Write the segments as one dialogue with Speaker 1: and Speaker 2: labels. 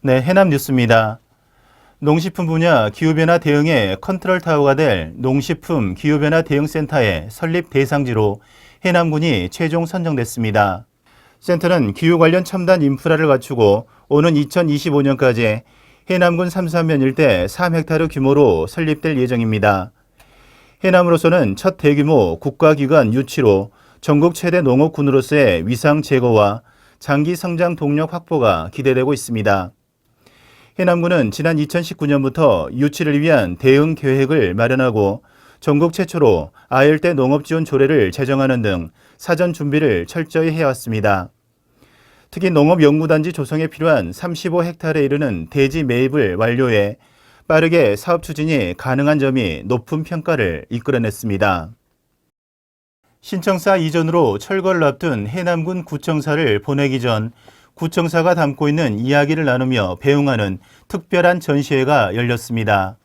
Speaker 1: 네, 해남 뉴스입니다. 농식품 분야 기후변화 대응의 컨트롤타워가 될 농식품 기후변화 대응센터의 설립 대상지로 해남군이 최종 선정됐습니다. 센터는 기후 관련 첨단 인프라를 갖추고 오는 2025년까지 해남군 삼산면 일대 3헥타르 규모로 설립될 예정입니다. 해남으로서는 첫 대규모 국가기관 유치로 전국 최대 농업군으로서의 위상 제고와 장기 성장 동력 확보가 기대되고 있습니다. 해남군은 지난 2019년부터 유치를 위한 대응 계획을 마련하고 전국 최초로 아열대 농업지원 조례를 제정하는 등 사전 준비를 철저히 해왔습니다. 특히 농업연구단지 조성에 필요한 35헥타르에 이르는 대지 매입을 완료해 빠르게 사업 추진이 가능한 점이 높은 평가를 이끌어냈습니다. 신청사 이전으로 철거를 앞둔 해남군 구청사를 보내기 전 구청사가 담고 있는 이야기를 나누며 배웅하는 특별한 전시회가 열렸습니다.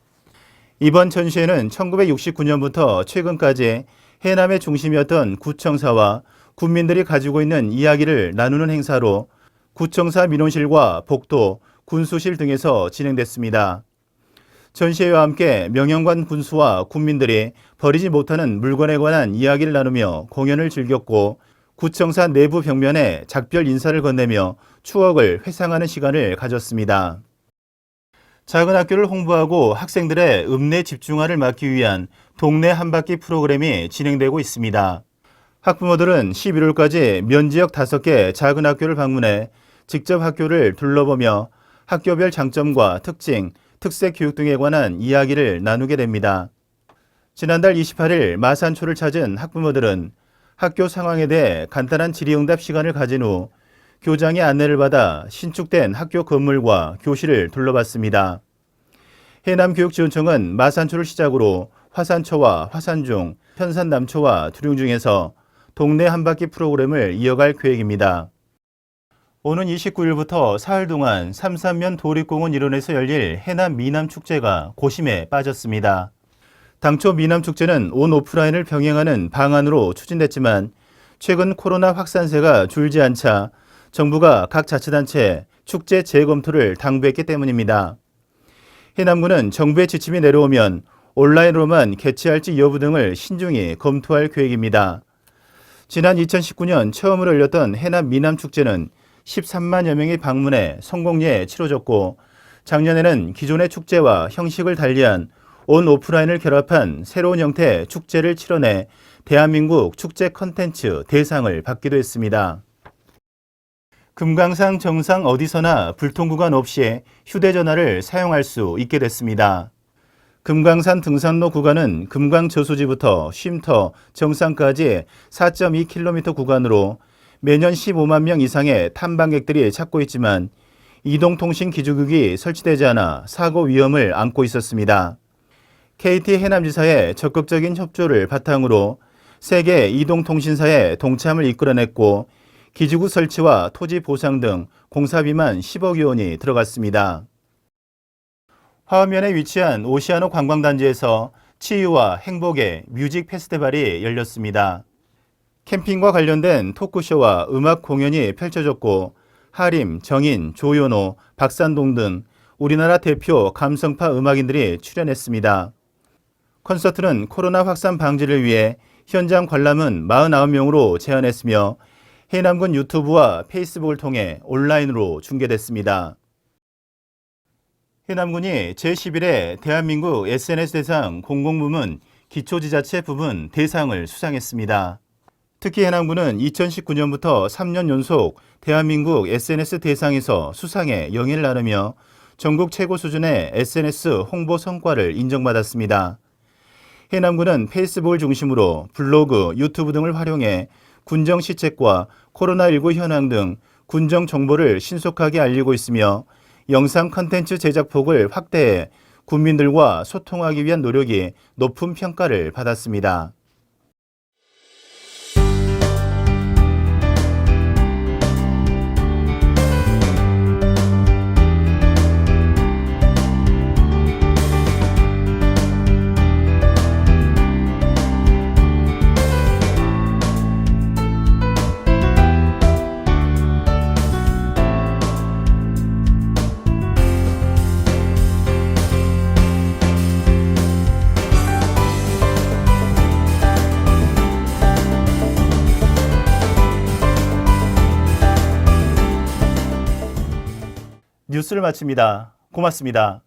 Speaker 1: 이번 전시회는 1969년부터 최근까지 해남의 중심이었던 구청사와 군민들이 가지고 있는 이야기를 나누는 행사로 구청사 민원실과 복도, 군수실 등에서 진행됐습니다. 전시회와 함께 명령관 군수와 군민들이 버리지 못하는 물건에 관한 이야기를 나누며 공연을 즐겼고 구청사 내부 벽면에 작별 인사를 건네며 추억을 회상하는 시간을 가졌습니다. 작은 학교를 홍보하고 학생들의 읍내 집중화를 막기 위한 동네 한바퀴 프로그램이 진행되고 있습니다. 학부모들은 11월까지 면지역 5개 작은 학교를 방문해 직접 학교를 둘러보며 학교별 장점과 특징, 특색 교육 등에 관한 이야기를 나누게 됩니다. 지난달 28일 마산초를 찾은 학부모들은 학교 상황에 대해 간단한 질의응답 시간을 가진 후 교장의 안내를 받아 신축된 학교 건물과 교실을 둘러봤습니다. 해남교육지원청은 마산초를 시작으로 화산초와 화산중, 편산남초와 두룡중에서 동네 한바퀴 프로그램을 이어갈 계획입니다. 오는 29일부터 사흘 동안 삼산면 도립공원 일원에서 열릴 해남 미남축제가 고심에 빠졌습니다. 당초 미남축제는 온 오프라인을 병행하는 방안으로 추진됐지만 최근 코로나 확산세가 줄지 않자 정부가 각 자치단체에 축제 재검토를 당부했기 때문입니다. 해남군은 정부의 지침이 내려오면 온라인으로만 개최할지 여부 등을 신중히 검토할 계획입니다. 지난 2019년 처음으로 열렸던 해남 미남축제는 13만여 명이 방문해 성공리에 치러졌고 작년에는 기존의 축제와 형식을 달리한 온 오프라인을 결합한 새로운 형태의 축제를 치러내 대한민국 축제 컨텐츠 대상을 받기도 했습니다. 금강산 정상 어디서나 불통구간 없이 휴대전화를 사용할 수 있게 됐습니다. 금강산 등산로 구간은 금강저수지부터 쉼터 정상까지 4.2km 구간으로 매년 15만 명 이상의 탐방객들이 찾고 있지만 이동통신기지국이 설치되지 않아 사고 위험을 안고 있었습니다. KT 해남지사의 적극적인 협조를 바탕으로 세계 이동통신사의 동참을 이끌어냈고 기지국 설치와 토지 보상 등 공사비만 10억여 원이 들어갔습니다. 화엄면에 위치한 오시아노 관광단지에서 치유와 행복의 뮤직 페스티벌이 열렸습니다. 캠핑과 관련된 토크쇼와 음악 공연이 펼쳐졌고 하림, 정인, 조연호, 박산동 등 우리나라 대표 감성파 음악인들이 출연했습니다. 콘서트는 코로나 확산 방지를 위해 현장 관람은 49명으로 제한했으며 해남군 유튜브와 페이스북을 통해 온라인으로 중계됐습니다. 해남군이 제11회 대한민국 SNS 대상 공공부문 기초지자체 부문 대상을 수상했습니다. 특히 해남군은 2019년부터 3년 연속 대한민국 SNS 대상에서 수상에 영예를 나누며 전국 최고 수준의 SNS 홍보 성과를 인정받았습니다. 해남군은 페이스북을 중심으로 블로그, 유튜브 등을 활용해 군정 시책과 코로나19 현황 등 군정 정보를 신속하게 알리고 있으며 영상 콘텐츠 제작 폭을 확대해 군민들과 소통하기 위한 노력이 높은 평가를 받았습니다. 뉴스를 마칩니다. 고맙습니다.